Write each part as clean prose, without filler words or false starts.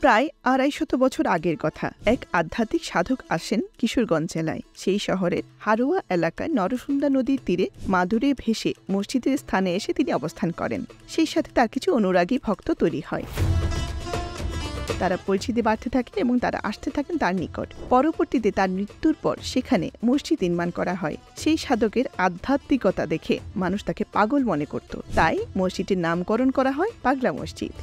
প্রায় ২৫০ বছর আগের কথা। এক আধ্যাত্মিক সাধক আসেন কিশোরগঞ্জ জেলায়। সেই শহরের হারোয়া এলাকায় নরসুন্দা নদীর তীরে মাদুরে ভেসে মসজিদের স্থানে এসে তিনি অবস্থান করেন। সেই সাথে তার কিছু অনুরাগী ভক্ত তৈরি হয়। তারা পরিচিতি বাড়তে থাকেন এবং তারা আসতে থাকেন তার নিকট। পরবর্তীতে তার মৃত্যুর পর সেখানে মসজিদ নির্মাণ করা হয়। সেই সাধকের আধ্যাত্মিকতা দেখে মানুষ তাকে পাগল মনে করত, তাই মসজিদের নামকরণ করা হয় পাগলা মসজিদ।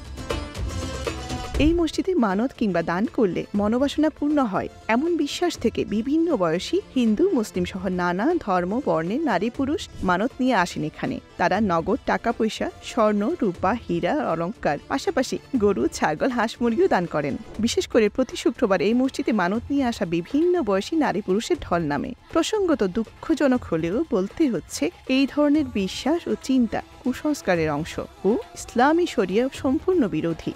এই মসজিদে মানত কিংবা দান করলে মনোবাসনা পূর্ণ হয় এমন বিশ্বাস থেকে বিভিন্ন বয়সী হিন্দু মুসলিম সহ নানা ধর্ম বর্ণের নারী পুরুষ মানত নিয়ে আসেন এখানে। তারা নগদ টাকা পয়সা, স্বর্ণ, রূপা, হীরা, অলংকার, পাশাপাশি গরু, ছাগল, হাঁস মুরগিও দান করেন। বিশেষ করে প্রতি শুক্রবার এই মসজিদে মানত নিয়ে আসা বিভিন্ন বয়সী নারী পুরুষের ঢল নামে। প্রসঙ্গত দুঃখজনক হলেও বলতে হচ্ছে, এই ধরনের বিশ্বাস ও চিন্তা কুসংস্কারের অংশ ও ইসলামী শরিয়া সম্পূর্ণ বিরোধী।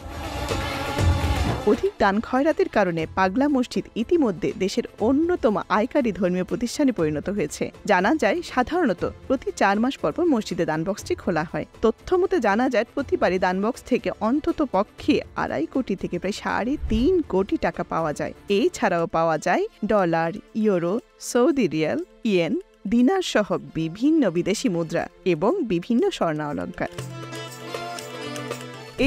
অধিক দান খয়রাতের কারণে পাগলা মসজিদ ইতিমধ্যে দেশের অন্যতম আয়কারী ধর্মীয় প্রতিষ্ঠানে পরিণত হয়েছে। জানা যায়, সাধারণত প্রতি ৪ মাস পর মসজিদে দানবক্সটি খোলা হয়। তথ্যমতে জানা যায়, প্রতিবারই দানবক্স থেকে অন্তত পক্ষে ২.৫ কোটি থেকে প্রায় ৩.৫ কোটি টাকা পাওয়া যায়। এছাড়াও পাওয়া যায় dollar, euro, Saudi riyal, yen, dinar সহ বিভিন্ন বিদেশি মুদ্রা এবং বিভিন্ন স্বর্ণালংকার।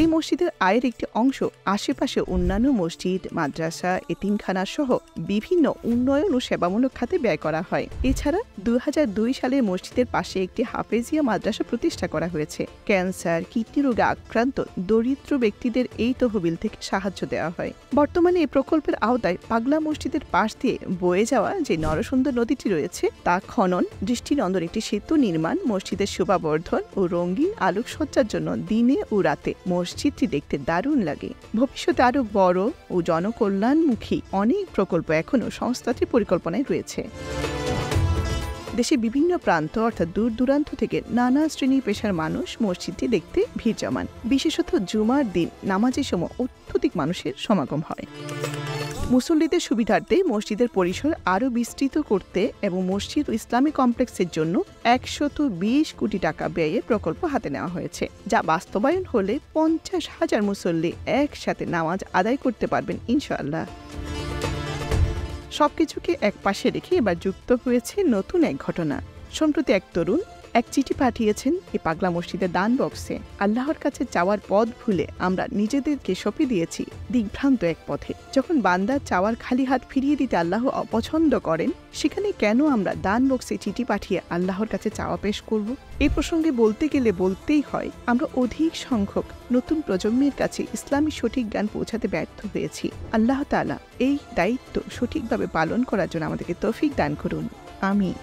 এই মসজিদের আয়ের একটি অংশ আশেপাশে অন্যান্য মসজিদ, মাদ্রাসা, এতিমখানা সহ বিভিন্ন উন্নয়ন ও সেবামূলক খাতে ব্যয় করা হয়। এছাড়া ২০০২ সালে মসজিদের পাশে একটি হাফেজিয়া মাদ্রাসা প্রতিষ্ঠা করা হয়েছে। ক্যান্সার, কিডনি রোগে আক্রান্ত দরিদ্র ব্যক্তিদের এই তহবিল থেকে সাহায্য দেওয়া হয়। বর্তমানে এই প্রকল্পের আওতায় পাগলা মসজিদের পাশ দিয়ে বয়ে যাওয়া যে নরসুন্দর নদীটি রয়েছে তা খনন, দৃষ্টিনন্দন একটি সেতু নির্মাণ, মসজিদের শোভাবর্ধন ও রঙিন আলোকসজ্জার জন্য দিনে ও রাতে মসজিদটি দেখতে দারুণ লাগে। ভবিষ্যতে আরও বড় ও জনকল্যাণমুখী অনেক প্রকল্প এখনও সংস্থাটির পরিকল্পনায় রয়েছে। দেশের বিভিন্ন প্রান্ত অর্থাৎ দূর দূরান্ত থেকে নানা শ্রেণী পেশার মানুষ মসজিদটি দেখতে ভিড় জমান। বিশেষত জুমার দিন নামাজের সময় অত্যধিক মানুষের সমাগম হয়। মুসল্লিদের সুবিধার্থে মসজিদের পরিসর আরও বিস্তৃত করতে এবং মসজিদ ও ইসলামী কমপ্লেক্সের জন্য ১২০ কোটি টাকা ব্যয়ে প্রকল্প হাতে নেওয়া হয়েছে, যা বাস্তবায়ন হলে ৫০,০০০ মুসল্লি একসাথে নামাজ আদায় করতে পারবেন ইনশাআল্লাহ। সবকিছুকে এক পাশে রেখে এবার যুক্ত হয়েছে নতুন এক ঘটনা। সম্প্রতি এক তরুণ এক চিঠি পাঠিয়েছেন এই পাগলা মসজিদের দান বক্সে। আল্লাহর কাছে চাওয়ার পথ ভুলে আমরা নিজেদেরকে সঁপে দিয়েছি দিগ্ভ্রান্ত এক পথে। যখন বান্দা চাওয়ার খালি হাত ফিরিয়ে দিতে আল্লাহ অপছন্দ করেন, সেখানে কেন আমরা দান বক্সে চিঠি পাঠিয়ে আল্লাহর কাছে চাওয়া পেশ করব? এই প্রসঙ্গে বলতে গেলে বলতেই হয়, আমরা অধিক সংখ্যক নতুন প্রজন্মের কাছে ইসলামী সঠিক জ্ঞান পৌঁছাতে ব্যর্থ হয়েছি। আল্লাহ তাআলা এই দায়িত্ব সঠিকভাবে পালন করার জন্য আমাদেরকে তৌফিক দান করুন। আমিন।